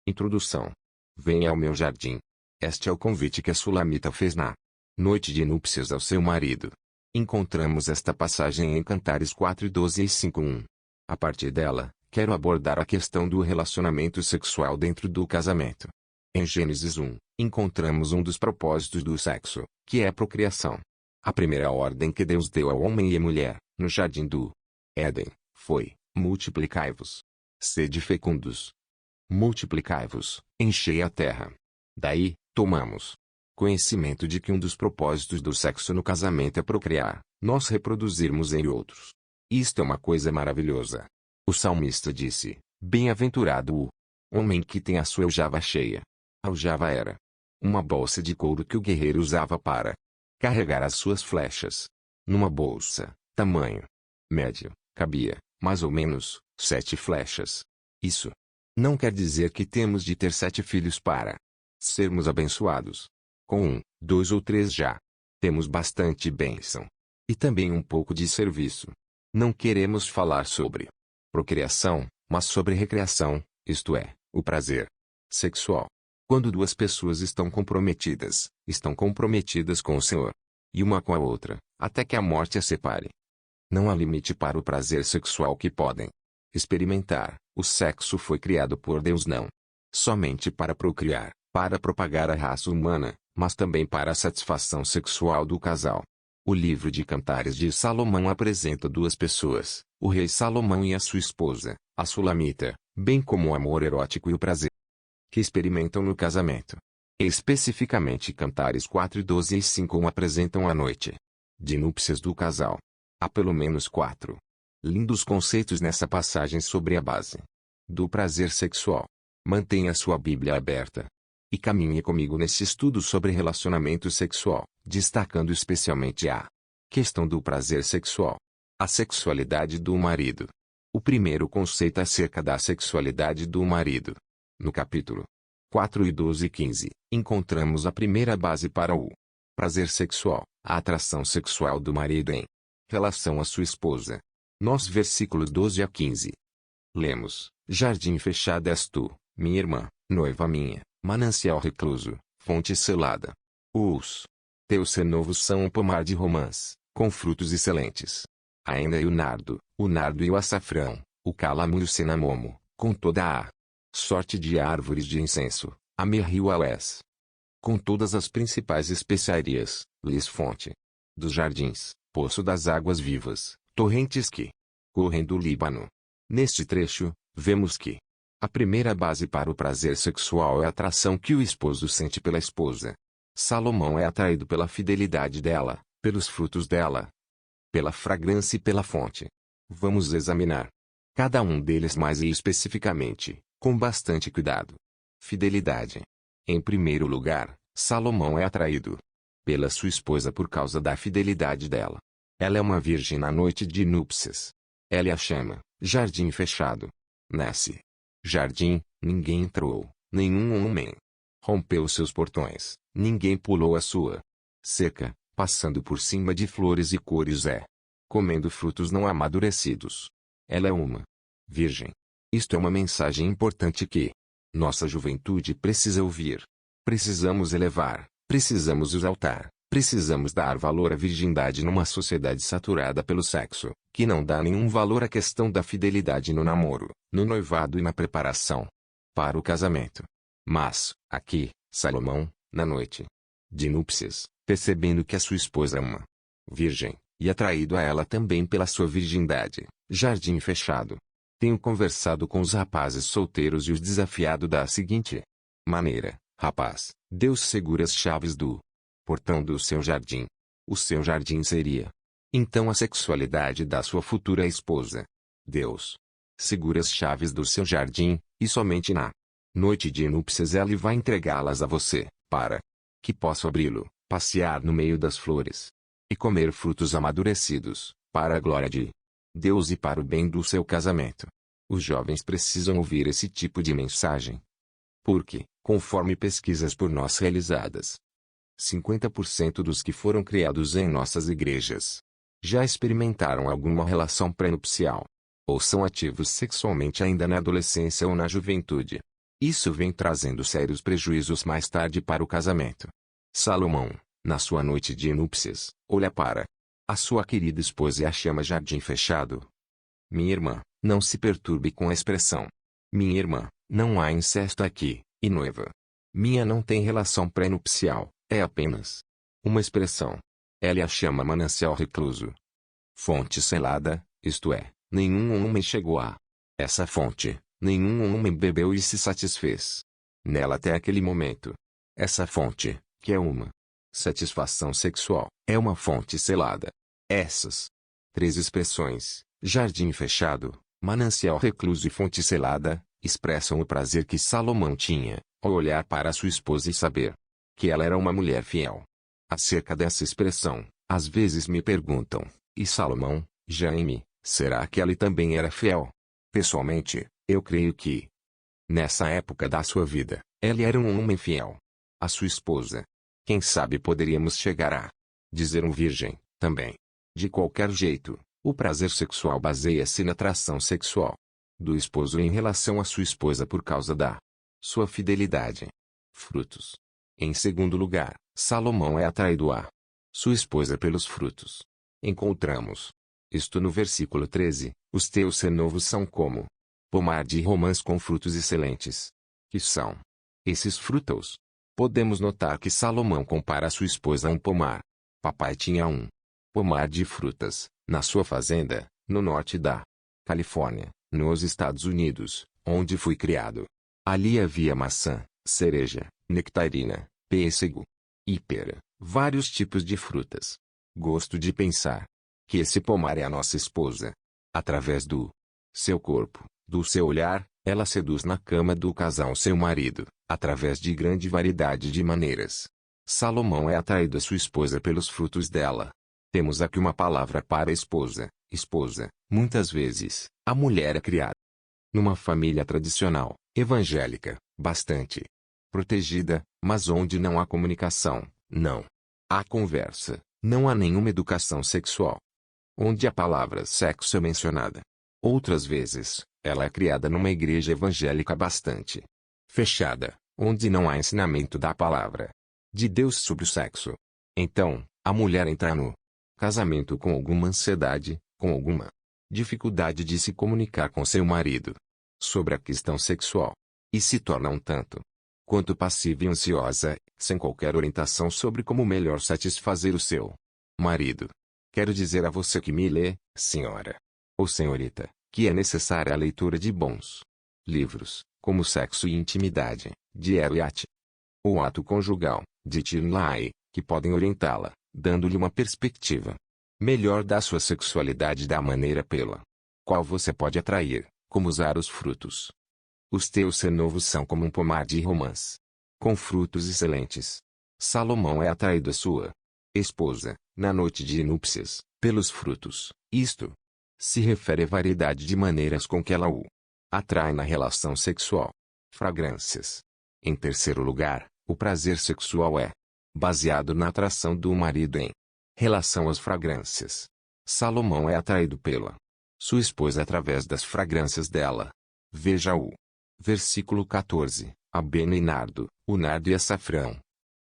Introdução. Venha ao meu jardim. Este é o convite que a Sulamita fez na noite de núpcias ao seu marido. Encontramos esta passagem em Cantares 4:12 e 5:1. A partir dela, quero abordar a questão do relacionamento sexual dentro do casamento. Em Gênesis 1, encontramos um dos propósitos do sexo, que é a procriação. A primeira ordem que Deus deu ao homem e à mulher, no jardim do Éden, foi: multiplicai-vos. Sede fecundos. Multiplicai-vos, enchei a terra. Daí, tomamos conhecimento de que um dos propósitos do sexo no casamento é procriar, nós reproduzirmos em outros. Isto é uma coisa maravilhosa. O salmista disse: bem-aventurado o homem que tem a sua aljava cheia. A aljava era uma bolsa de couro que o guerreiro usava para carregar as suas flechas. Numa bolsa, tamanho médio, cabia, mais ou menos, 7 flechas. Isso não quer dizer que temos de ter 7 filhos para sermos abençoados. Com 1, 2 ou 3 já temos bastante bênção. E também um pouco de serviço. Não queremos falar sobre procriação, mas sobre recreação, isto é, o prazer sexual. Quando duas pessoas estão comprometidas com o Senhor, e uma com a outra, até que a morte as separe. Não há limite para o prazer sexual que podem experimentar. O sexo foi criado por Deus não somente para procriar, para propagar a raça humana, mas também para a satisfação sexual do casal. O livro de Cantares de Salomão apresenta duas pessoas, o rei Salomão e a sua esposa, a Sulamita, bem como o amor erótico e o prazer que experimentam no casamento. Especificamente Cantares 4:12 e 5:1 apresentam a noite de núpcias do casal. Há pelo menos 4 lindos conceitos nessa passagem sobre a base do prazer sexual. Mantenha sua Bíblia aberta e caminhe comigo nesse estudo sobre relacionamento sexual, destacando especialmente a questão do prazer sexual, a sexualidade do marido. O primeiro conceito acerca da sexualidade do marido. No capítulo 4:12 e 15, encontramos a primeira base para o prazer sexual, a atração sexual do marido em relação à sua esposa. Nos versículos 12 a 15. Lemos: jardim fechado és tu, minha irmã, noiva minha, manancial recluso, fonte selada. Os teus renovos são um pomar de romãs, com frutos excelentes. Ainda e o nardo e o açafrão, o cálamo e o cinamomo, com toda a sorte de árvores de incenso, a mirra e o aloés. Com todas as principais especiarias, lhes fonte dos jardins, poço das águas vivas, torrentes que correm do Líbano. Neste trecho, vemos que a primeira base para o prazer sexual é a atração que o esposo sente pela esposa. Salomão é atraído pela fidelidade dela, pelos frutos dela, pela fragrância e pela fonte. Vamos examinar cada um deles mais e especificamente, com bastante cuidado. Fidelidade. Em primeiro lugar, Salomão é atraído pela sua esposa por causa da fidelidade dela. Ela é uma virgem na noite de núpcias. Ela a chama jardim fechado. Nesse jardim, ninguém entrou, nenhum homem rompeu seus portões, ninguém pulou a sua cerca, passando por cima de flores e cores comendo frutos não amadurecidos. Ela é uma virgem. Isto é uma mensagem importante que nossa juventude precisa ouvir. Precisamos elevar, precisamos exaltar, precisamos dar valor à virgindade numa sociedade saturada pelo sexo, que não dá nenhum valor à questão da fidelidade no namoro, no noivado e na preparação para o casamento. Mas, aqui, Salomão, na noite de núpcias, percebendo que a sua esposa é uma virgem, e atraído a ela também pela sua virgindade, jardim fechado. Tenho conversado com os rapazes solteiros e os desafiado da seguinte maneira: rapaz, Deus segura as chaves do portão do seu jardim. O seu jardim seria então a sexualidade da sua futura esposa. Deus segura as chaves do seu jardim, e somente na noite de núpcias ele vai entregá-las a você, para que possa abri-lo, passear no meio das flores e comer frutos amadurecidos, para a glória de Deus e para o bem do seu casamento. Os jovens precisam ouvir esse tipo de mensagem. Porque, conforme pesquisas por nós realizadas, 50% dos que foram criados em nossas igrejas já experimentaram alguma relação pré-nupcial, ou são ativos sexualmente ainda na adolescência ou na juventude. Isso vem trazendo sérios prejuízos mais tarde para o casamento. Salomão, na sua noite de núpcias, olha para a sua querida esposa e a chama jardim fechado. Minha irmã, não se perturbe com a expressão. Minha irmã, não há incesto aqui, e noiva. Minha não tem relação pré-nupcial, é apenas uma expressão. Ela a chama manancial recluso. Fonte selada, isto é, nenhum homem chegou a essa fonte, nenhum homem bebeu e se satisfez nela até aquele momento. Essa fonte, que é uma satisfação sexual, é uma fonte selada. Essas três expressões, jardim fechado, manancial recluso e fonte selada, expressam o prazer que Salomão tinha ao olhar para sua esposa e saber que ela era uma mulher fiel. Acerca dessa expressão, às vezes me perguntam, e Salomão, Jaime, será que ele também era fiel? Pessoalmente, eu creio que, nessa época da sua vida, ele era um homem fiel à sua esposa. Quem sabe poderíamos chegar a dizer um virgem, também. De qualquer jeito, o prazer sexual baseia-se na atração sexual do esposo em relação à sua esposa por causa da sua fidelidade. Frutos. Em segundo lugar, Salomão é atraído a sua esposa pelos frutos. Encontramos isto no versículo 13, os teus renovos são como pomar de romãs com frutos excelentes. Que são esses frutos? Podemos notar que Salomão compara a sua esposa a um pomar. Papai tinha um pomar de frutas, na sua fazenda, no norte da Califórnia, nos Estados Unidos, onde fui criado. Ali havia maçã, cereja, nectarina, pêssego e pera, vários tipos de frutas. Gosto de pensar que esse pomar é a nossa esposa. Através do seu corpo, do seu olhar, ela seduz na cama do casal seu marido, através de grande variedade de maneiras. Salomão é atraído a sua esposa pelos frutos dela. Temos aqui uma palavra para esposa. Esposa, muitas vezes, a mulher é criada numa família tradicional, evangélica, bastante protegida, mas onde não há comunicação, não há conversa, não há nenhuma educação sexual. Onde a palavra sexo é mencionada. Outras vezes, ela é criada numa igreja evangélica bastante fechada, onde não há ensinamento da palavra de Deus sobre o sexo. Então, a mulher entra no casamento com alguma ansiedade, com alguma dificuldade de se comunicar com seu marido sobre a questão sexual, e se torna um tanto quanto passiva e ansiosa, sem qualquer orientação sobre como melhor satisfazer o seu marido. Quero dizer a você que me lê, senhora ou senhorita, que é necessária a leitura de bons livros, como Sexo e Intimidade, de Eliot. O Ato Conjugal, de Tim LaHaye, que podem orientá-la, dando-lhe uma perspectiva melhor da sua sexualidade e da maneira pela qual você pode atrair, como usar os frutos. Os teus renovos são como um pomar de romãs, com frutos excelentes. Salomão é atraído à sua esposa, na noite de núpcias, pelos frutos. Isto se refere à variedade de maneiras com que ela o atrai na relação sexual. Fragrâncias. Em terceiro lugar, o prazer sexual é baseado na atração do marido em relação às fragrâncias. Salomão é atraído pela sua esposa através das fragrâncias dela. Veja o versículo 14, a bena e nardo, o nardo e açafrão,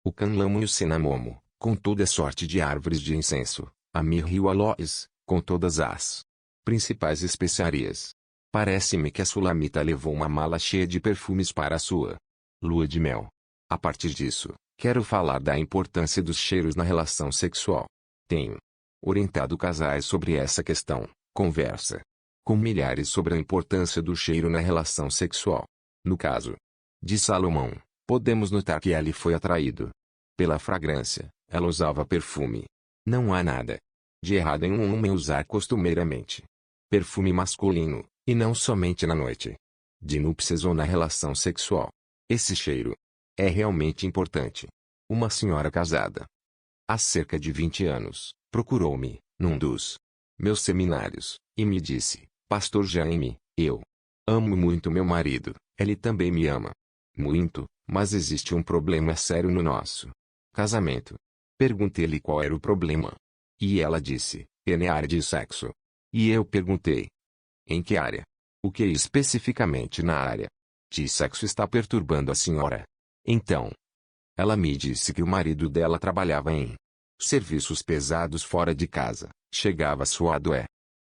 o canlamo e o cinamomo, com toda sorte de árvores de incenso, a mirra e o aloes, com todas as principais especiarias. Parece-me que a sulamita levou uma mala cheia de perfumes para a sua lua de mel. A partir disso, quero falar da importância dos cheiros na relação sexual. Tenho orientado casais sobre essa questão. Conversa com milhares sobre a importância do cheiro na relação sexual. No caso de Salomão, podemos notar que ele foi atraído pela fragrância. Ela usava perfume. Não há nada de errado em um homem usar costumeiramente perfume masculino, e não somente na noite de núpcias ou na relação sexual. Esse cheiro é realmente importante. Uma senhora casada há cerca de 20 anos procurou-me num dos meus seminários e me disse: Pastor Jaime, eu amo muito meu marido, ele também me ama muito, mas existe um problema sério no nosso casamento. Perguntei-lhe qual era o problema. E ela disse: é na área de sexo. E eu perguntei: em que área? O que especificamente na área de sexo está perturbando a senhora. Então, ela me disse que o marido dela trabalhava em serviços pesados fora de casa, chegava suado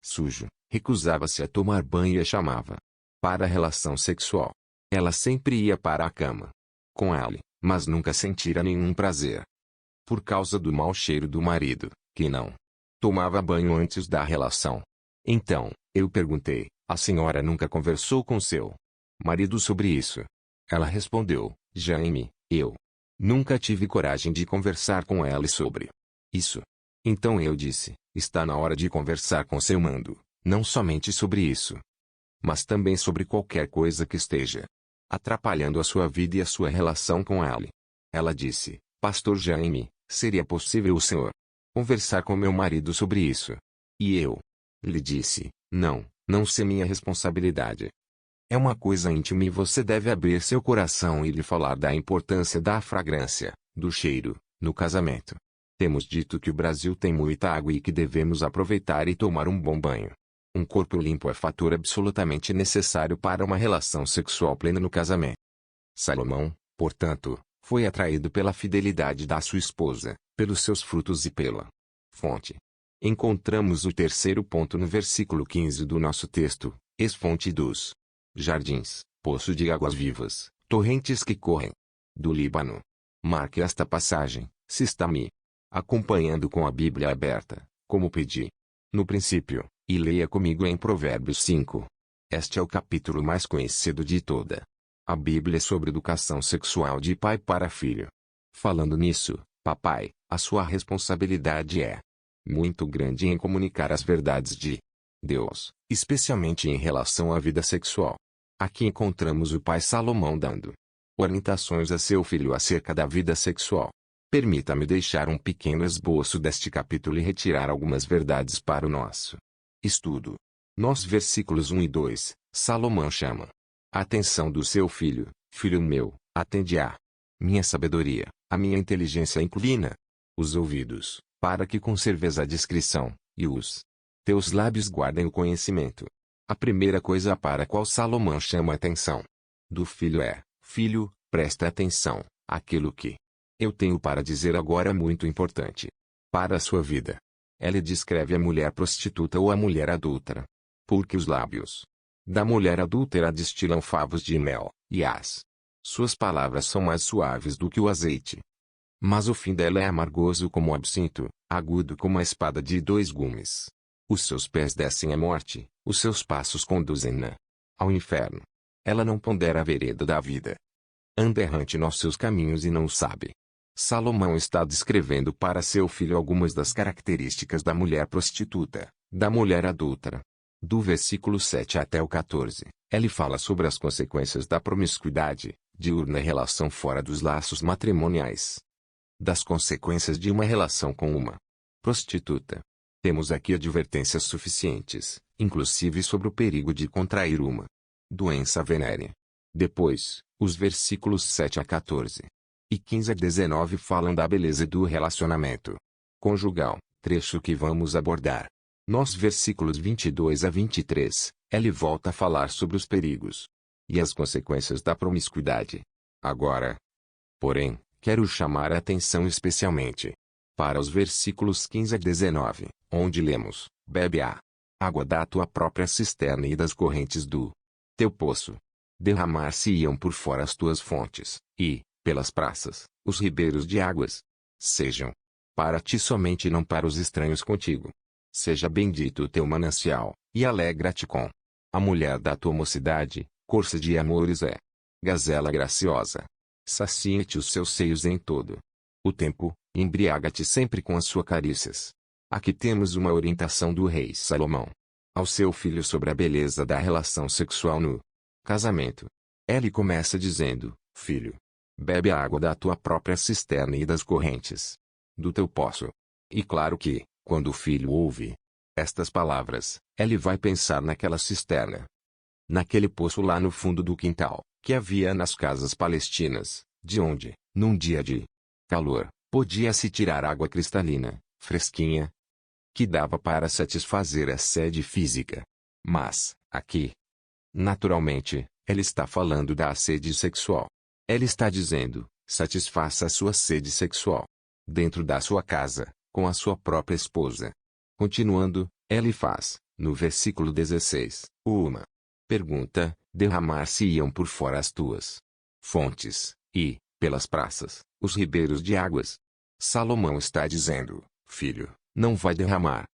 sujo, recusava-se a tomar banho e chamava para a relação sexual. Ela sempre ia para a cama com ele, mas nunca sentira nenhum prazer. Por causa do mau cheiro do marido, que não tomava banho antes da relação. Então, eu perguntei, a senhora nunca conversou com seu marido sobre isso? Ela respondeu, Jaime, eu nunca tive coragem de conversar com ela sobre isso. Então eu disse, está na hora de conversar com seu mando, não somente sobre isso, mas também sobre qualquer coisa que esteja atrapalhando a sua vida e a sua relação com ele. Ela disse, Pastor Jaime, seria possível o senhor conversar com meu marido sobre isso? E eu lhe disse, não sei minha responsabilidade. É uma coisa íntima e você deve abrir seu coração e lhe falar da importância da fragrância, do cheiro, no casamento. Temos dito que o Brasil tem muita água e que devemos aproveitar e tomar um bom banho. Um corpo limpo é fator absolutamente necessário para uma relação sexual plena no casamento. Salomão, portanto, foi atraído pela fidelidade da sua esposa, pelos seus frutos e pela fonte. Encontramos o terceiro ponto no versículo 15 do nosso texto, ex-fonte dos jardins, poço de águas vivas, torrentes que correm do Líbano. Marque esta passagem, se está me acompanhando com a Bíblia aberta, como pedi no princípio, e leia comigo em Provérbios 5. Este é o capítulo mais conhecido de toda a Bíblia sobre educação sexual de pai para filho. Falando nisso, papai, a sua responsabilidade é muito grande em comunicar as verdades de Deus, especialmente em relação à vida sexual. Aqui encontramos o pai Salomão dando orientações a seu filho acerca da vida sexual. Permita-me deixar um pequeno esboço deste capítulo e retirar algumas verdades para o nosso estudo. Nos versículos 1 e 2, Salomão chama a atenção do seu filho, filho meu, atende à minha sabedoria, a minha inteligência inclina os ouvidos, para que conserves a discrição, e os teus lábios guardem o conhecimento. A primeira coisa para a qual Salomão chama a atenção do filho é, filho, presta atenção, aquilo que eu tenho para dizer agora é muito importante para a sua vida. Ela descreve a mulher prostituta ou a mulher adúltera. Porque os lábios da mulher adúltera destilam favos de mel, e as suas palavras são mais suaves do que o azeite. Mas o fim dela é amargoso como o absinto, agudo como a espada de dois gumes. Os seus pés descem à morte, os seus passos conduzem-na ao inferno. Ela não pondera a vereda da vida. Anda errante nos seus caminhos e não o sabe. Salomão está descrevendo para seu filho algumas das características da mulher prostituta, da mulher adúltera. Do versículo 7 até o 14, ele fala sobre as consequências da promiscuidade, diurna relação fora dos laços matrimoniais. Das consequências de uma relação com uma prostituta. Temos aqui advertências suficientes, inclusive sobre o perigo de contrair uma doença venérea. Depois, os versículos 7 a 14 e 15 a 19 falam da beleza do relacionamento conjugal, trecho que vamos abordar. Nos versículos 22 a 23, ele volta a falar sobre os perigos e as consequências da promiscuidade. Agora, porém, quero chamar a atenção especialmente para os versículos 15 a 19, onde lemos, bebe a água da tua própria cisterna e das correntes do teu poço. Derramar-se-iam por fora as tuas fontes, e, pelas praças, os ribeiros de águas. Sejam para ti somente e não para os estranhos contigo. Seja bendito o teu manancial, e alegra-te com a mulher da tua mocidade, corça de amores é gazela graciosa. Sacia-te os seus seios em todo o tempo, embriaga-te sempre com as suas carícias. Aqui temos uma orientação do rei Salomão ao seu filho sobre a beleza da relação sexual no casamento. Ele começa dizendo, filho, bebe a água da tua própria cisterna e das correntes do teu poço. E claro que, quando o filho ouve estas palavras, ele vai pensar naquela cisterna, naquele poço lá no fundo do quintal, que havia nas casas palestinas, de onde, num dia de calor, podia-se tirar água cristalina, fresquinha, que dava para satisfazer a sede física. Mas, aqui, naturalmente, Ela está falando da sede sexual. Ela está dizendo, satisfaça a sua sede sexual. Dentro da sua casa, com a sua própria esposa. Continuando, ela faz, no versículo 16, uma pergunta: derramar-se-iam por fora as tuas fontes, e, pelas praças, os ribeiros de águas. Salomão está dizendo, filho, não vai derramar.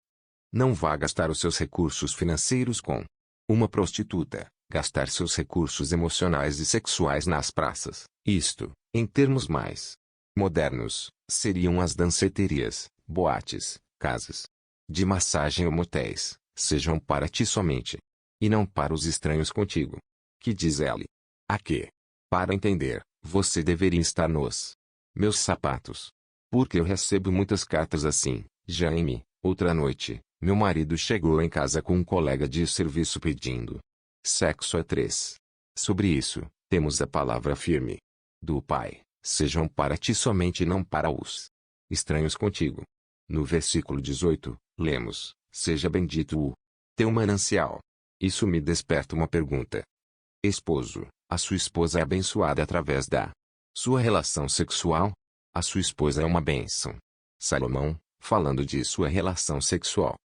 Não vá gastar os seus recursos financeiros com uma prostituta, gastar seus recursos emocionais e sexuais nas praças. Isto, em termos mais modernos, seriam as danceterias, boates, casas de massagem ou motéis, sejam para ti somente, e não para os estranhos contigo. Que diz ele? A que? Para entender, você deveria estar nos meus sapatos. Porque eu recebo muitas cartas assim. Jaime, outra noite, meu marido chegou em casa com um colega de serviço pedindo sexo a três. Sobre isso, temos a palavra firme do Pai: sejam para ti somente e não para os estranhos contigo. No versículo 18, lemos: seja bendito o teu manancial. Isso me desperta uma pergunta. Esposo, a sua esposa é abençoada através da sua relação sexual? A sua esposa é uma bênção. Salomão, falando de sua relação sexual,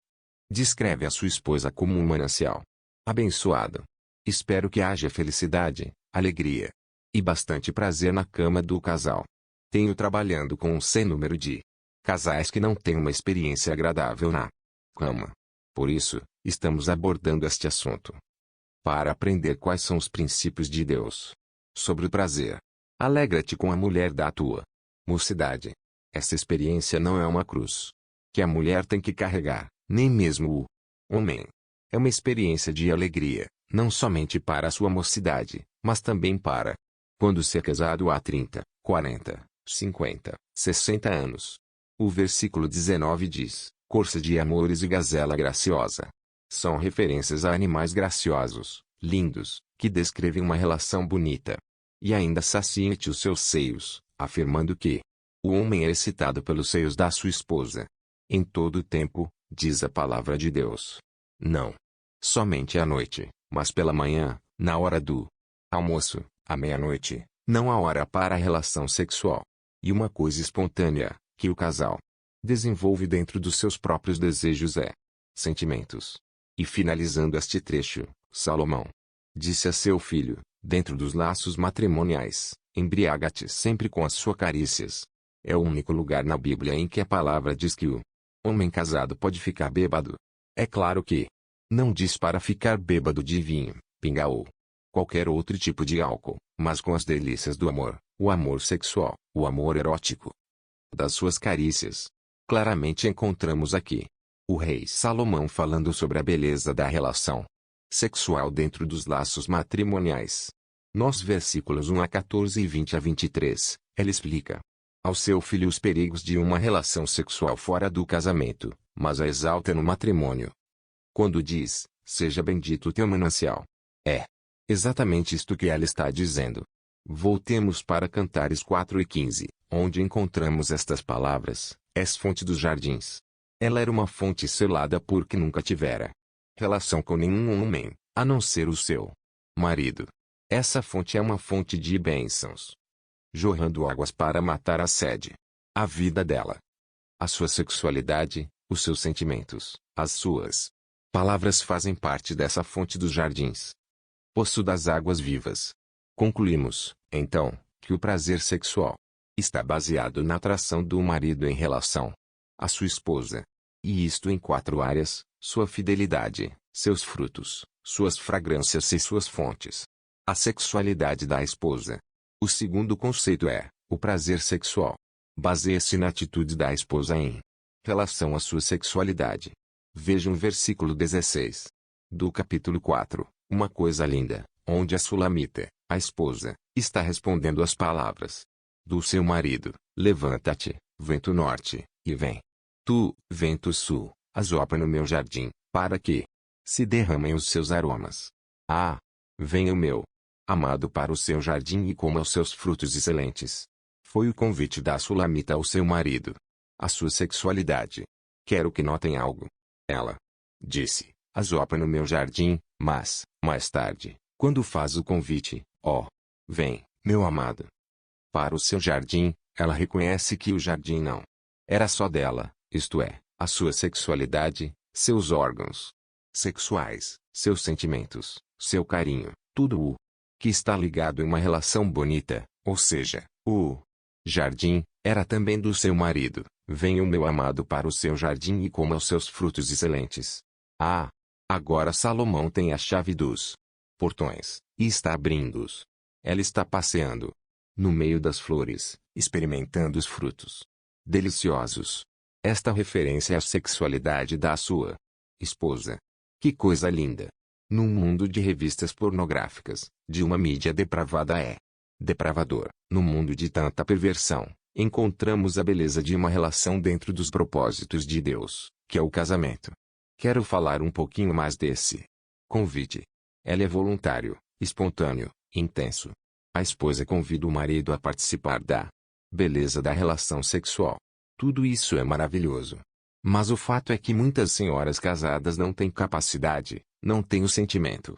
descreve a sua esposa como um manancial abençoado. Espero que haja felicidade, alegria e bastante prazer na cama do casal. Tenho trabalhando com um sem número de casais que não têm uma experiência agradável na cama. Por isso, estamos abordando este assunto para aprender quais são os princípios de Deus sobre o prazer. Alegra-te com a mulher da tua mocidade. Essa experiência não é uma cruz que a mulher tem que carregar, nem mesmo o homem. É uma experiência de alegria, não somente para a sua mocidade, mas também para quando ser casado há 30, 40, 50, 60 anos. O versículo 19 diz: corça de amores e gazela graciosa. São referências a animais graciosos, lindos, que descrevem uma relação bonita. E ainda sacia-te os seus seios, afirmando que o homem é excitado pelos seios da sua esposa em todo o tempo, diz a palavra de Deus. Não somente à noite, mas pela manhã, na hora do almoço, à meia-noite, não há hora para a relação sexual. E uma coisa espontânea, que o casal desenvolve dentro dos seus próprios desejos é sentimentos. E finalizando este trecho, Salomão disse a seu filho, dentro dos laços matrimoniais, embriaga-te sempre com as suas carícias. É o único lugar na Bíblia em que a palavra diz que o homem casado pode ficar bêbado. É claro que não diz para ficar bêbado de vinho, pinga ou qualquer outro tipo de álcool, mas com as delícias do amor, o amor sexual, o amor erótico, das suas carícias. Claramente encontramos aqui o rei Salomão falando sobre a beleza da relação sexual dentro dos laços matrimoniais. Nos versículos 1 a 14 e 20 a 23, ele explica ao seu filho os perigos de uma relação sexual fora do casamento, mas a exalta no matrimônio. Quando diz, seja bendito o teu manancial, é exatamente isto que ela está dizendo. Voltemos para Cantares 4 e 15, onde encontramos estas palavras: és fonte dos jardins. Ela era uma fonte selada porque nunca tivera relação com nenhum homem, a não ser o seu marido. Essa fonte é uma fonte de bênçãos, jorrando águas para matar a sede. A vida dela, a sua sexualidade, os seus sentimentos, as suas palavras fazem parte dessa fonte dos jardins, poço das águas vivas. Concluímos, então, que o prazer sexual está baseado na atração do marido em relação à sua esposa. E isto em 4 áreas: sua fidelidade, seus frutos, suas fragrâncias e suas fontes. A sexualidade da esposa. O segundo conceito é o prazer sexual. Baseia-se na atitude da esposa em relação à sua sexualidade. Vejam o versículo 16 do capítulo 4, uma coisa linda, onde a Sulamita, a esposa, está respondendo às palavras do seu marido: levanta-te, vento norte, e vem. Tu, vento sul, assopra no meu jardim, para que se derramem os seus aromas. Ah, venha o meu amado para o seu jardim e coma os seus frutos excelentes. Foi o convite da Sulamita ao seu marido. A sua sexualidade. Quero que notem algo. Ela disse: assopra no meu jardim, mas, mais tarde, Quando faz o convite, ó, vem, meu amado, para o seu jardim, ela reconhece que o jardim não era só dela, isto é, a sua sexualidade, seus órgãos sexuais, seus sentimentos, seu carinho, tudo o que está ligado em uma relação bonita, ou seja, o jardim, era também do seu marido. Venha o meu amado para o seu jardim e coma os seus frutos excelentes. Ah! Agora Salomão tem a chave dos portões, e está abrindo-os. Ela está passeando no meio das flores, experimentando os frutos deliciosos. Esta referência é a sexualidade da sua esposa. Que coisa linda! Num mundo de revistas pornográficas, de uma mídia depravada depravador, no mundo de tanta perversão, encontramos a beleza de uma relação dentro dos propósitos de Deus, que é o casamento. Quero falar um pouquinho mais desse convite. Ela é voluntário, espontâneo, intenso. A esposa convida o marido a participar da beleza da relação sexual. Tudo isso é maravilhoso. Mas o fato é que muitas senhoras casadas não têm capacidade, não têm o sentimento,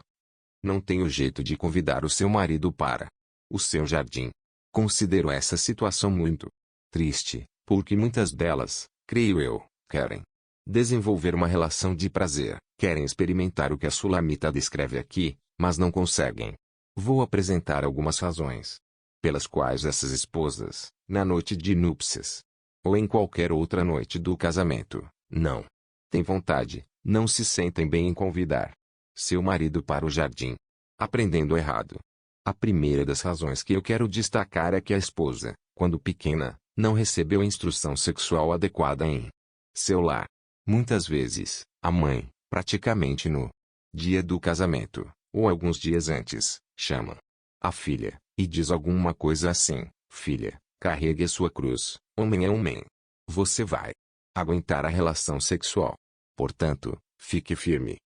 não têm o jeito de convidar o seu marido para o seu jardim. Considero essa situação muito triste, porque muitas delas, creio eu, querem desenvolver uma relação de prazer, querem experimentar o que a Sulamita descreve aqui, mas não conseguem. Vou apresentar algumas razões pelas quais essas esposas, na noite de núpcias, ou em qualquer outra noite do casamento, não têm vontade, não se sentem bem em convidar seu marido para o jardim. Aprendendo errado. A primeira das razões que eu quero destacar é que a esposa, quando pequena, não recebeu instrução sexual adequada em seu lar. Muitas vezes, a mãe, praticamente no dia do casamento, ou alguns dias antes, chama a filha, e diz alguma coisa assim: filha, carregue a sua cruz, homem é homem. Você vai aguentar a relação sexual. Portanto, fique firme.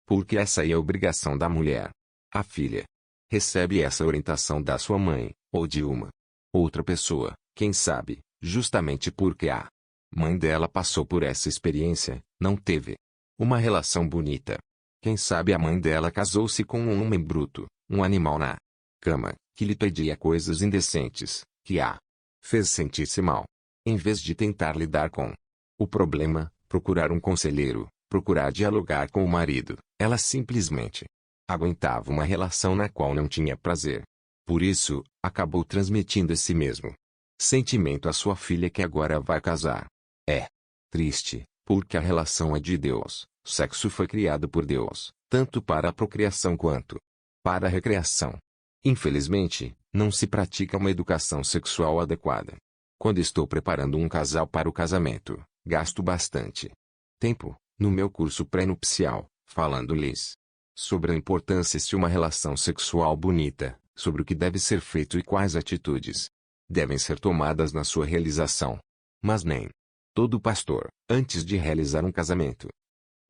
Porque essa é a obrigação da mulher. A filha recebe essa orientação da sua mãe, ou de uma outra pessoa, quem sabe, justamente porque a mãe dela passou por essa experiência, não teve uma relação bonita. Quem sabe a mãe dela casou-se com um homem bruto, um animal na cama, que lhe pedia coisas indecentes, que a fez sentir-se mal. Em vez de tentar lidar com o problema, procurar um conselheiro, procurar dialogar com o marido, ela simplesmente aguentava uma relação na qual não tinha prazer. Por isso, acabou transmitindo esse mesmo sentimento à sua filha que agora vai casar. É triste, porque a relação é de Deus. O sexo foi criado por Deus, tanto para a procriação quanto para a recreação. Infelizmente, não se pratica uma educação sexual adequada. Quando estou preparando um casal para o casamento, gasto bastante tempo no meu curso pré-nupcial, falando-lhes sobre a importância de uma relação sexual bonita, sobre o que deve ser feito e quais atitudes devem ser tomadas na sua realização. Mas nem todo pastor, antes de realizar um casamento,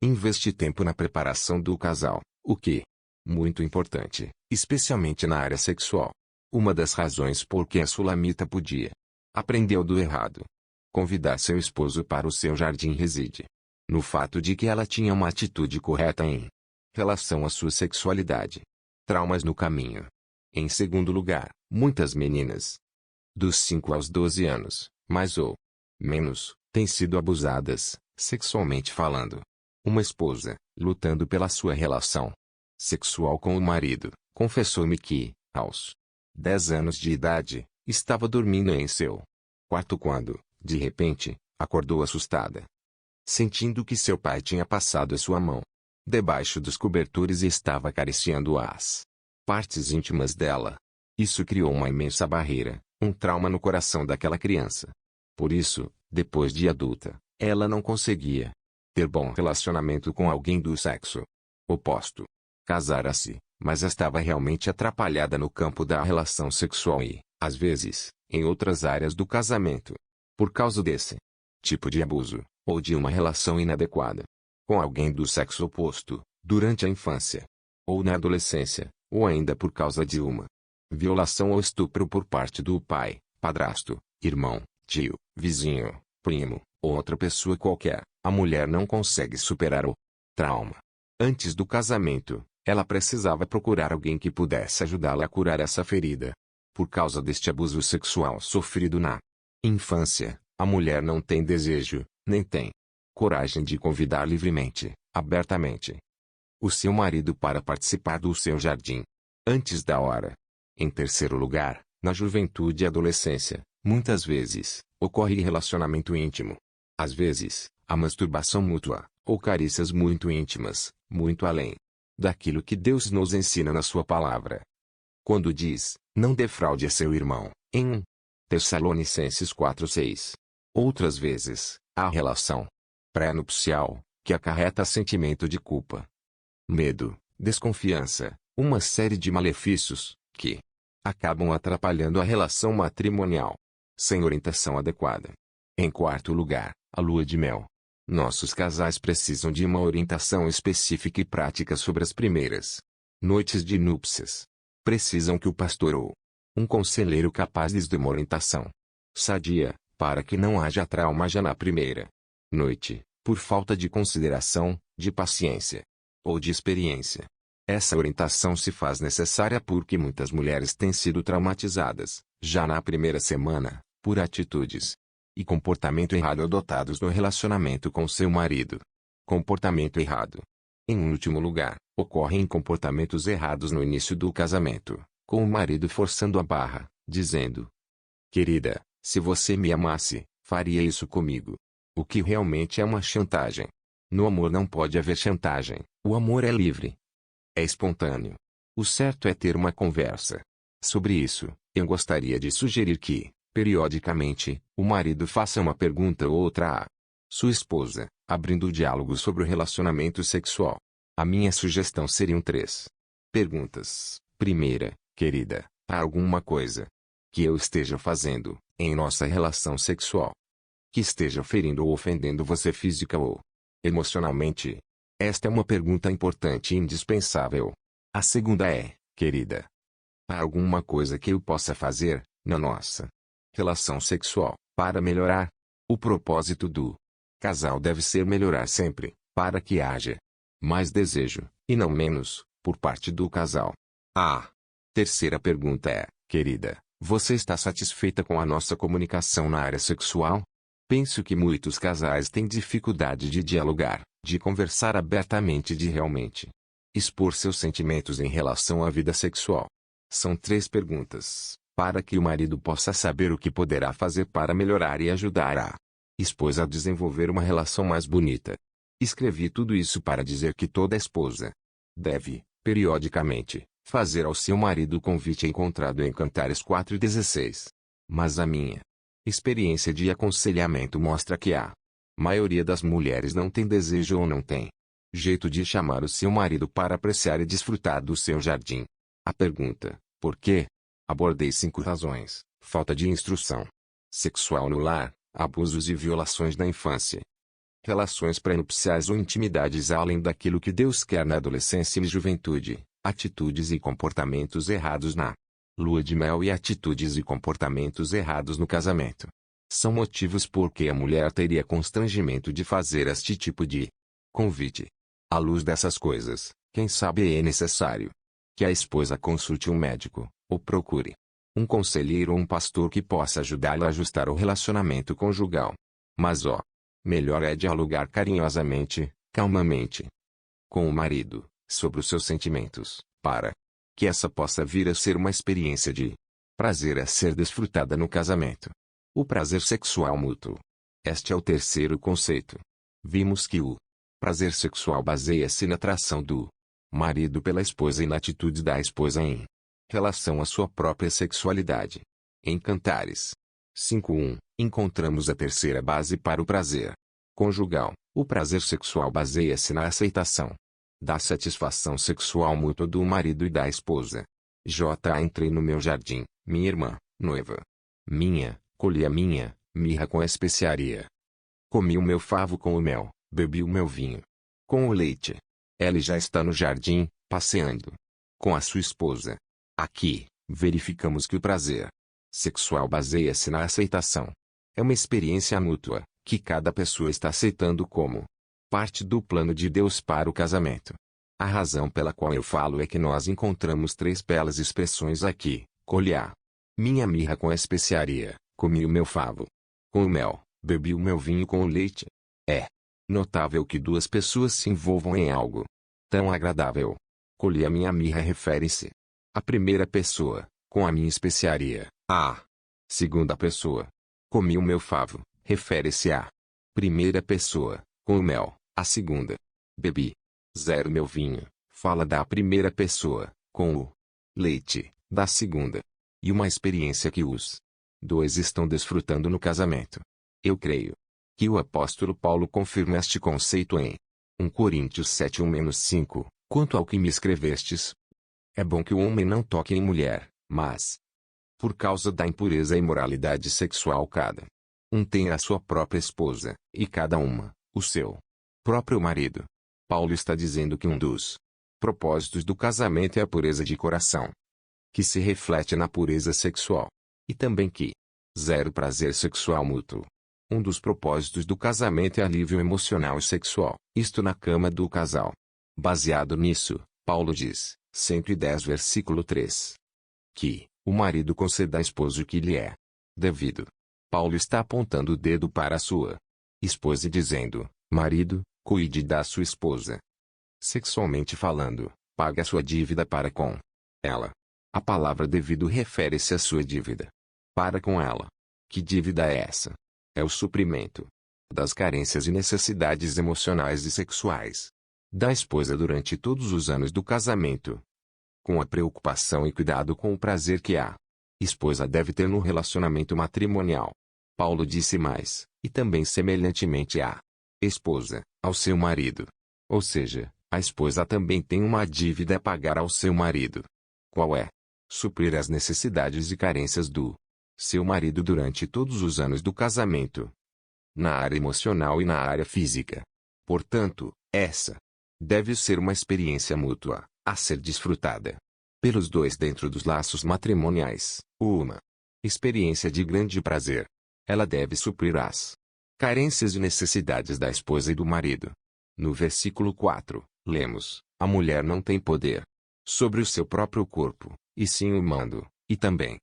investe tempo na preparação do casal, o que muito importante, especialmente na área sexual. Uma das razões por que a Sulamita podia aprendeu do errado convidar seu esposo para o seu jardim reside no fato de que ela tinha uma atitude correta em relação à sua sexualidade. Traumas no caminho. Em segundo lugar, muitas meninas dos 5 aos 12 anos, mais ou menos, têm sido abusadas, sexualmente falando. Uma esposa, lutando pela sua relação sexual com o marido, confessou-me que, aos 10 anos de idade, estava dormindo em seu quarto quando, de repente, acordou assustada, sentindo que seu pai tinha passado a sua mão debaixo dos cobertores e estava acariciando as partes íntimas dela. Isso criou uma imensa barreira, um trauma no coração daquela criança. Por isso, depois de adulta, ela não conseguia ter bom relacionamento com alguém do sexo oposto. Casara-se, mas estava realmente atrapalhada no campo da relação sexual e, às vezes, em outras áreas do casamento. Por causa desse tipo de abuso, ou de uma relação inadequada com alguém do sexo oposto, durante a infância, ou na adolescência, ou ainda por causa de uma violação ou estupro por parte do pai, padrasto, irmão, tio, vizinho, primo, ou outra pessoa qualquer, a mulher não consegue superar o trauma. Antes do casamento, Ela precisava procurar alguém que pudesse ajudá-la a curar essa ferida. Por causa deste abuso sexual sofrido na infância, a mulher não tem desejo, nem tem coragem de convidar livremente, abertamente, o seu marido para participar do seu jardim, antes da hora. Em terceiro lugar, na juventude e adolescência, muitas vezes, ocorre relacionamento íntimo. Às vezes, a masturbação mútua, ou carícias muito íntimas, muito além daquilo que Deus nos ensina na sua palavra. Quando diz, não defraude a seu irmão, em 1 Tessalonicenses 4:6. Outras vezes, a relação pré-nupcial, que acarreta sentimento de culpa, medo, desconfiança, uma série de malefícios, que acabam atrapalhando a relação matrimonial, sem orientação adequada. Em quarto lugar, a lua de mel. Nossos casais precisam de uma orientação específica e prática sobre as primeiras noites de núpcias. Precisam que o pastor ou um conselheiro capaz lhes dê uma orientação sadia, para que não haja trauma já na primeira noite, por falta de consideração, de paciência ou de experiência. Essa orientação se faz necessária porque muitas mulheres têm sido traumatizadas, já na primeira semana, por atitudes e comportamento errado adotados no relacionamento com seu marido. Comportamento errado. Em último lugar, ocorrem comportamentos errados no início do casamento, com o marido forçando a barra, dizendo: querida, se você me amasse, faria isso comigo. O que realmente é uma chantagem. No amor não pode haver chantagem, o amor é livre. É espontâneo. O certo é ter uma conversa sobre isso. Eu gostaria de sugerir que, periodicamente, o marido faça uma pergunta ou outra à sua esposa, abrindo o diálogo sobre o relacionamento sexual. A minha sugestão seriam 3 perguntas. Primeira, querida, há alguma coisa que eu esteja fazendo, em nossa relação sexual, que esteja ferindo ou ofendendo você física ou emocionalmente? Esta é uma pergunta importante e indispensável. A segunda é, querida, há alguma coisa que eu possa fazer, na nossa relação sexual, para melhorar? O propósito do casal deve ser melhorar sempre, para que haja mais desejo, e não menos, por parte do casal. A terceira pergunta é, querida, você está satisfeita com a nossa comunicação na área sexual? Penso que muitos casais têm dificuldade de dialogar, de conversar abertamente e de realmente expor seus sentimentos em relação à vida sexual. São 3 perguntas, para que o marido possa saber o que poderá fazer para melhorar e ajudar a esposa a desenvolver uma relação mais bonita. Escrevi tudo isso para dizer que toda esposa deve, periodicamente, fazer ao seu marido o convite encontrado em Cantares 4:16. Mas a minha experiência de aconselhamento mostra que a maioria das mulheres não tem desejo ou não tem jeito de chamar o seu marido para apreciar e desfrutar do seu jardim. A pergunta, por quê? Abordei 5 razões: falta de instrução sexual no lar, abusos e violações na infância, relações pré-nupciais ou intimidades além daquilo que Deus quer na adolescência e juventude, atitudes e comportamentos errados na lua de mel e atitudes e comportamentos errados no casamento. São motivos por que a mulher teria constrangimento de fazer este tipo de convite. À luz dessas coisas, quem sabe é necessário que a esposa consulte um médico, ou procure um conselheiro ou um pastor que possa ajudá-la a ajustar o relacionamento conjugal. Mas melhor é dialogar carinhosamente, calmamente, com o marido, sobre os seus sentimentos, para que essa possa vir a ser uma experiência de prazer a ser desfrutada no casamento. O prazer sexual mútuo. Este é o terceiro conceito. Vimos que o prazer sexual baseia-se na atração do marido pela esposa e na atitude da esposa em relação à sua própria sexualidade. Em Cantares 5:1, encontramos a terceira base para o prazer conjugal. O prazer sexual baseia-se na aceitação da satisfação sexual mútua do marido e da esposa. Entrei no meu jardim, minha irmã, noiva minha, colhi a minha mirra com especiaria. Comi o meu favo com o mel, bebi o meu vinho com o leite. Ela já está no jardim, passeando com a sua esposa. Aqui, verificamos que o prazer sexual baseia-se na aceitação. É uma experiência mútua, que cada pessoa está aceitando como parte do plano de Deus para o casamento. A razão pela qual eu falo é que nós encontramos três belas expressões aqui: colhar minha mirra com a especiaria, comi o meu favo com o mel, bebi o meu vinho com o leite. É notável que duas pessoas se envolvam em algo tão agradável. Colhi a minha mirra refere-se à primeira pessoa, com a minha especiaria. A segunda pessoa, comi o meu favo, refere-se à primeira pessoa, com o mel. A segunda, bebi meu vinho, fala da primeira pessoa, com o leite, da segunda. E uma experiência que os dois estão desfrutando no casamento. Eu creio que o apóstolo Paulo confirma este conceito em 1 Coríntios 7, 1-5, quanto ao que me escrevestes. É bom que o homem não toque em mulher, mas, por causa da impureza e imoralidade sexual, cada um tem a sua própria esposa, e cada uma, o seu próprio marido. Paulo está dizendo que um dos propósitos do casamento é a pureza de coração, que se reflete na pureza sexual, e também que prazer sexual mútuo. Um dos propósitos do casamento é alívio emocional e sexual, isto na cama do casal. Baseado nisso, Paulo diz, 110 versículo 3, que o marido conceda à esposa o que lhe é devido. Paulo está apontando o dedo para a sua esposa e dizendo: marido, cuide da sua esposa. Sexualmente falando, pague a sua dívida para com ela. A palavra devido refere-se à sua dívida para com ela. Que dívida é essa? É o suprimento das carências e necessidades emocionais e sexuais da esposa durante todos os anos do casamento, com a preocupação e cuidado com o prazer que a esposa deve ter no relacionamento matrimonial. Paulo disse mais, e também semelhantemente a esposa, ao seu marido. Ou seja, a esposa também tem uma dívida a pagar ao seu marido. Qual é? Suprir as necessidades e carências do seu marido durante todos os anos do casamento, na área emocional e na área física. Portanto, essa deve ser uma experiência mútua, a ser desfrutada pelos dois dentro dos laços matrimoniais. Uma experiência de grande prazer. Ela deve suprir as carências e necessidades da esposa e do marido. No versículo 4, lemos: a mulher não tem poder sobre o seu próprio corpo, e sim o mando, e também,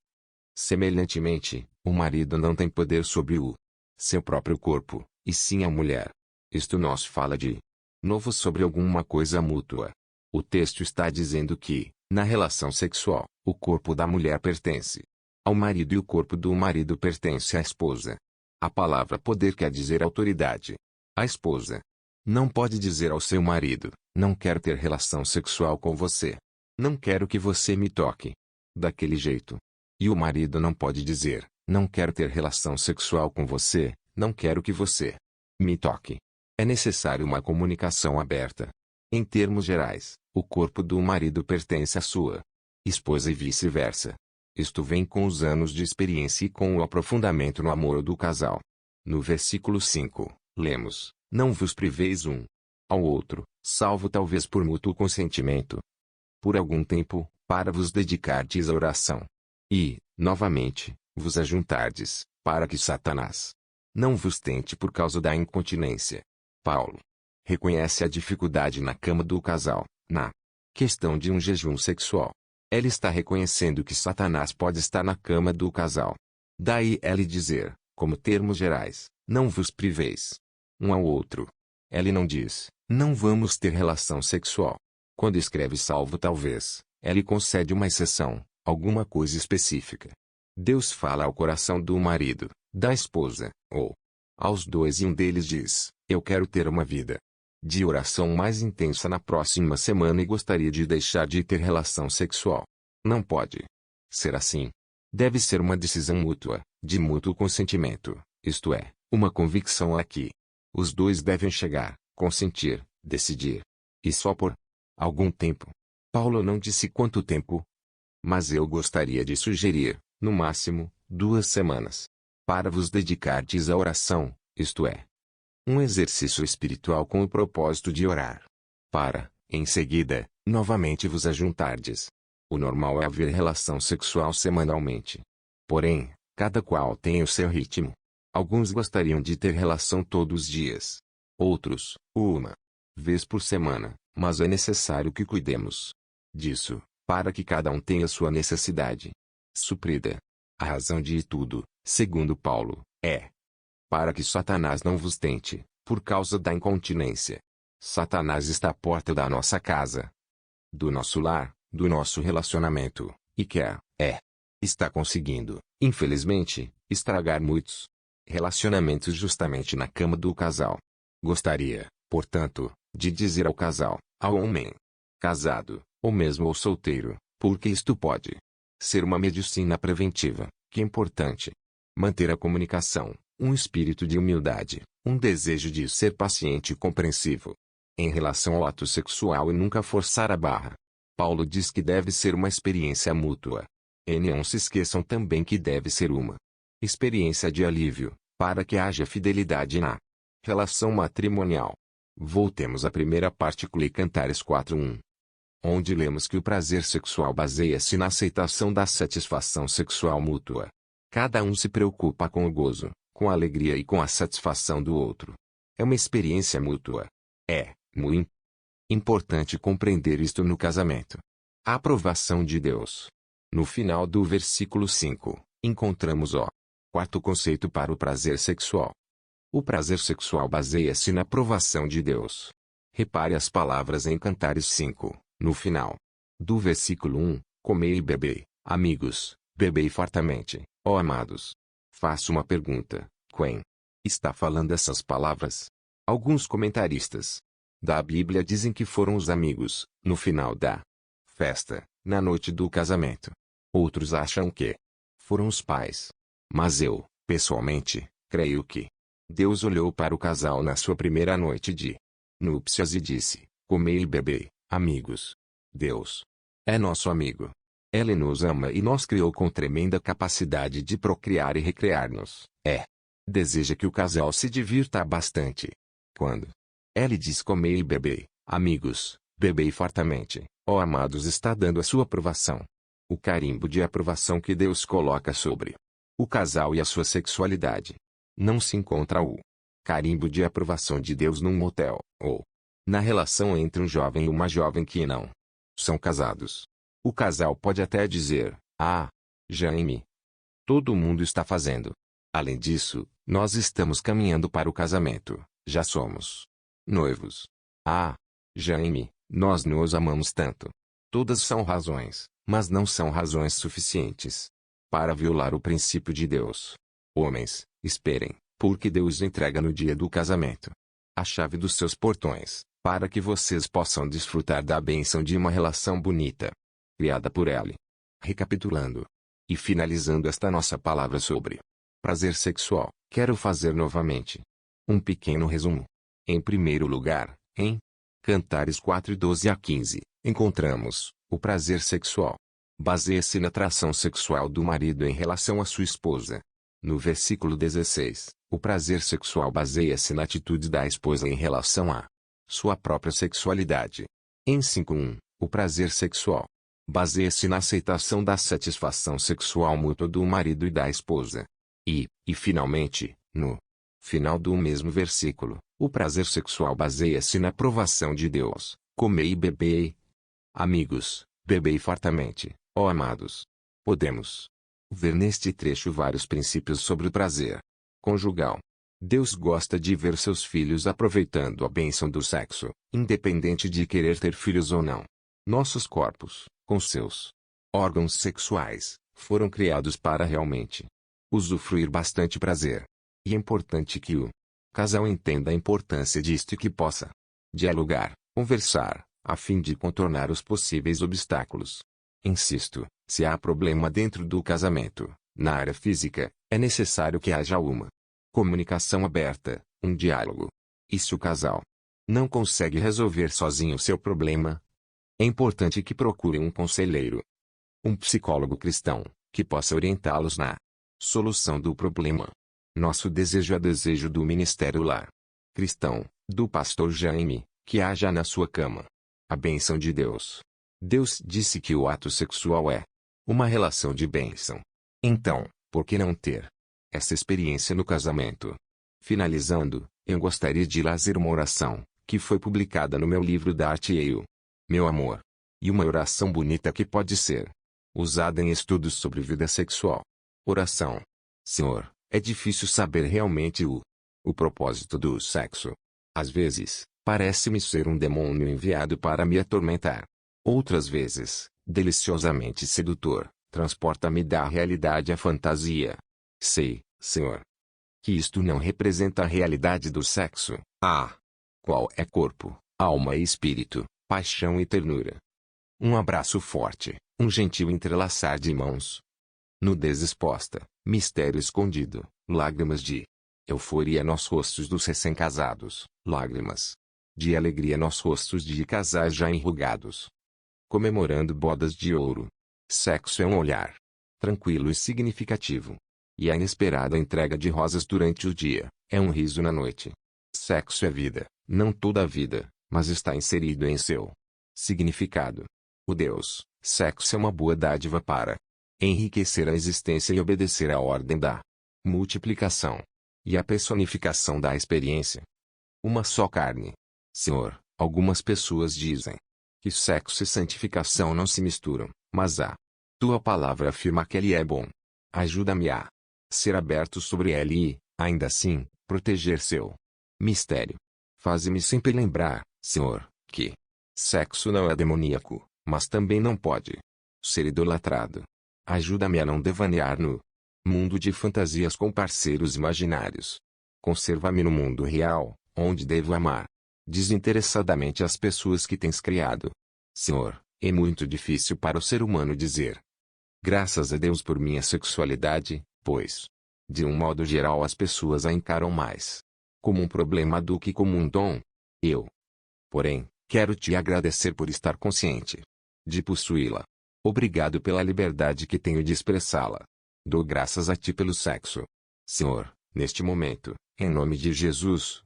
semelhantemente, o marido não tem poder sobre o seu próprio corpo, e sim a mulher. Isto nos fala de novo sobre alguma coisa mútua. O texto está dizendo que, na relação sexual, o corpo da mulher pertence ao marido e o corpo do marido pertence à esposa. A palavra poder quer dizer autoridade. A esposa não pode dizer ao seu marido: não quero ter relação sexual com você. Não quero que você me toque daquele jeito. E o marido não pode dizer: não quero ter relação sexual com você, não quero que você me toque. É necessário uma comunicação aberta. Em termos gerais, o corpo do marido pertence à sua esposa e vice-versa. Isto vem com os anos de experiência e com o aprofundamento no amor do casal. No versículo 5, lemos: não vos priveis um ao outro, salvo talvez por mútuo consentimento, por algum tempo, para vos dedicardes à oração. E, novamente, vos ajuntardes, para que Satanás não vos tente por causa da incontinência. Paulo reconhece a dificuldade na cama do casal, na questão de um jejum sexual. Ele está reconhecendo que Satanás pode estar na cama do casal. Daí ele dizer, como termos gerais, não vos priveis um ao outro. Ele não diz, não vamos ter relação sexual. Quando escreve salvo talvez, ele concede uma exceção, alguma coisa específica. Deus fala ao coração do marido, da esposa, ou aos dois e um deles diz: eu quero ter uma vida de oração mais intensa na próxima semana e gostaria de deixar de ter relação sexual. Não pode ser assim. Deve ser uma decisão mútua, de mútuo consentimento, isto é, uma convicção a que os dois devem chegar, consentir, decidir. E só por algum tempo. Paulo não disse quanto tempo, mas eu gostaria de sugerir, no máximo, 2 semanas, para vos dedicardes à oração, isto é, um exercício espiritual com o propósito de orar. Para, em seguida, novamente vos ajuntardes. O normal é haver relação sexual semanalmente. Porém, cada qual tem o seu ritmo. Alguns gostariam de ter relação todos os dias. Outros, uma vez por semana. Mas é necessário que cuidemos disso, para que cada um tenha sua necessidade suprida. A razão de tudo, segundo Paulo, é para que Satanás não vos tente, por causa da incontinência. Satanás está à porta da nossa casa, do nosso lar, do nosso relacionamento, e está conseguindo, infelizmente, estragar muitos relacionamentos justamente na cama do casal. Gostaria, portanto, de dizer ao casal, ao homem casado, ou mesmo ao solteiro, porque isto pode ser uma medicina preventiva, que é importante manter a comunicação, um espírito de humildade, um desejo de ser paciente e compreensivo em relação ao ato sexual e nunca forçar a barra. Paulo diz que deve ser uma experiência mútua. E não se esqueçam também que deve ser uma experiência de alívio, para que haja fidelidade na relação matrimonial. Voltemos à primeira parte de Cantares 4:1, onde lemos que o prazer sexual baseia-se na aceitação da satisfação sexual mútua. Cada um se preocupa com o gozo, com a alegria e com a satisfação do outro. É uma experiência mútua. É muito importante compreender isto no casamento. A aprovação de Deus. No final do versículo 5, encontramos o quarto conceito para o prazer sexual. O prazer sexual baseia-se na aprovação de Deus. Repare as palavras em Cantares 5, no final do versículo 1, comei e bebei, amigos, bebei fartamente, ó amados. Faço uma pergunta, quem está falando essas palavras? Alguns comentaristas da Bíblia dizem que foram os amigos, no final da festa, na noite do casamento. Outros acham que foram os pais. Mas eu, pessoalmente, creio que Deus olhou para o casal na sua primeira noite de núpcias e disse, comei e bebei, amigos. Deus é nosso amigo. Ele nos ama e nos criou com tremenda capacidade de procriar e recriar-nos. Deseja que o casal se divirta bastante. Quando ele diz comei e bebei, amigos, bebei fartamente, ó amados, está dando a sua aprovação. O carimbo de aprovação que Deus coloca sobre o casal e a sua sexualidade. Não se encontra o carimbo de aprovação de Deus num motel, ou na relação entre um jovem e uma jovem que não são casados. O casal pode até dizer, Jaime, todo mundo está fazendo. Além disso, nós estamos caminhando para o casamento, já somos noivos. Jaime, nós nos amamos tanto. Todas são razões, mas não são razões suficientes para violar o princípio de Deus. Homens, esperem, porque Deus entrega no dia do casamento a chave dos seus portões, para que vocês possam desfrutar da bênção de uma relação bonita, criada por Ele. Recapitulando e finalizando esta nossa palavra sobre prazer sexual, quero fazer novamente um pequeno resumo. Em primeiro lugar, em Cantares 4:12-15, encontramos o prazer sexual baseia-se na atração sexual do marido em relação à sua esposa. No versículo 16, o prazer sexual baseia-se na atitude da esposa em relação à sua própria sexualidade. Em 5:1, o prazer sexual baseia-se na aceitação da satisfação sexual mútua do marido e da esposa. E finalmente, no final do mesmo versículo, o prazer sexual baseia-se na aprovação de Deus. Comei e bebei, amigos, bebei fartamente, ó amados. Podemos ver neste trecho vários princípios sobre o prazer conjugal. Deus gosta de ver seus filhos aproveitando a bênção do sexo, independente de querer ter filhos ou não. Nossos corpos, com seus órgãos sexuais, foram criados para realmente usufruir bastante prazer. E é importante que o casal entenda a importância disto e que possa dialogar, conversar, a fim de contornar os possíveis obstáculos. Insisto, se há problema dentro do casamento, na área física, é necessário que haja uma comunicação aberta, um diálogo. E se o casal não consegue resolver sozinho seu problema, é importante que procure um conselheiro, um psicólogo cristão, que possa orientá-los na solução do problema. Nosso desejo é desejo do Ministério Lar Cristão, do pastor Jaime, que haja na sua cama a bênção de Deus. Deus disse que o ato sexual é uma relação de bênção. Então, por que não ter essa experiência no casamento? Finalizando, eu gostaria de fazer uma oração, que foi publicada no meu livro da Arte Eu, meu amor. E uma oração bonita que pode ser usada em estudos sobre vida sexual. Oração. Senhor, é difícil saber realmente o propósito do sexo. Às vezes, parece-me ser um demônio enviado para me atormentar. Outras vezes, deliciosamente sedutor, transporta-me da realidade à fantasia. Sei, Senhor, que isto não representa a realidade do sexo. Qual é corpo, alma e espírito, paixão e ternura. Um abraço forte, um gentil entrelaçar de mãos. Nudez exposta, mistério escondido, lágrimas de euforia nos rostos dos recém-casados, lágrimas de alegria nos rostos de casais já enrugados. Comemorando bodas de ouro. Sexo é um olhar tranquilo e significativo. E a inesperada entrega de rosas durante o dia, é um riso na noite. Sexo é vida, não toda a vida, mas está inserido em seu significado. O Deus, sexo é uma boa dádiva para enriquecer a existência e obedecer à ordem da multiplicação e a personificação da experiência. Uma só carne. Senhor, algumas pessoas dizem que sexo e santificação não se misturam, mas a tua palavra afirma que ele é bom. Ajuda-me a ser aberto sobre ele e, ainda assim, proteger seu mistério. Faze-me sempre lembrar, Senhor, que sexo não é demoníaco, mas também não pode ser idolatrado. Ajuda-me a não devanear no mundo de fantasias com parceiros imaginários. Conserva-me no mundo real, onde devo amar desinteressadamente as pessoas que tens criado. Senhor, é muito difícil para o ser humano dizer graças a Deus por minha sexualidade, pois, de um modo geral as pessoas a encaram mais como um problema do que como um dom. Eu, porém, quero te agradecer por estar consciente de possuí-la. Obrigado pela liberdade que tenho de expressá-la. Dou graças a ti pelo sexo. Senhor, neste momento, em nome de Jesus,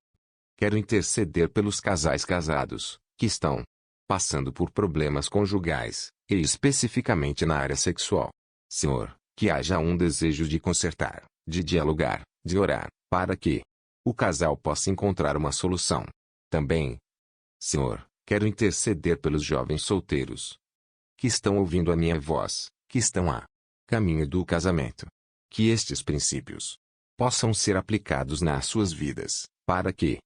quero interceder pelos casais casados, que estão passando por problemas conjugais, e especificamente na área sexual. Senhor, que haja um desejo de consertar, de dialogar, de orar, para que o casal possa encontrar uma solução. Também, Senhor, quero interceder pelos jovens solteiros que estão ouvindo a minha voz, que estão a caminho do casamento. Que estes princípios possam ser aplicados nas suas vidas, para que,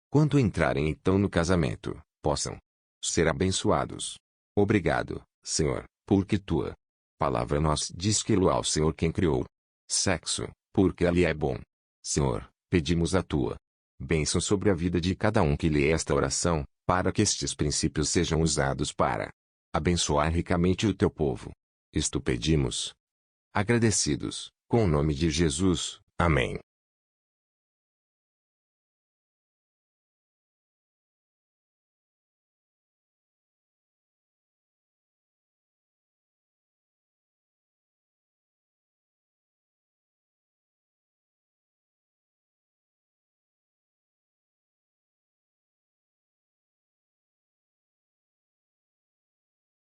quando entrarem então no casamento, possam ser abençoados. Obrigado, Senhor, porque tua palavra nos diz que lo ao Senhor quem criou sexo, porque ele é bom. Senhor, pedimos a tua bênção sobre a vida de cada um que lê esta oração, para que estes princípios sejam usados para abençoar ricamente o teu povo. Isto pedimos, agradecidos, com o nome de Jesus. Amém.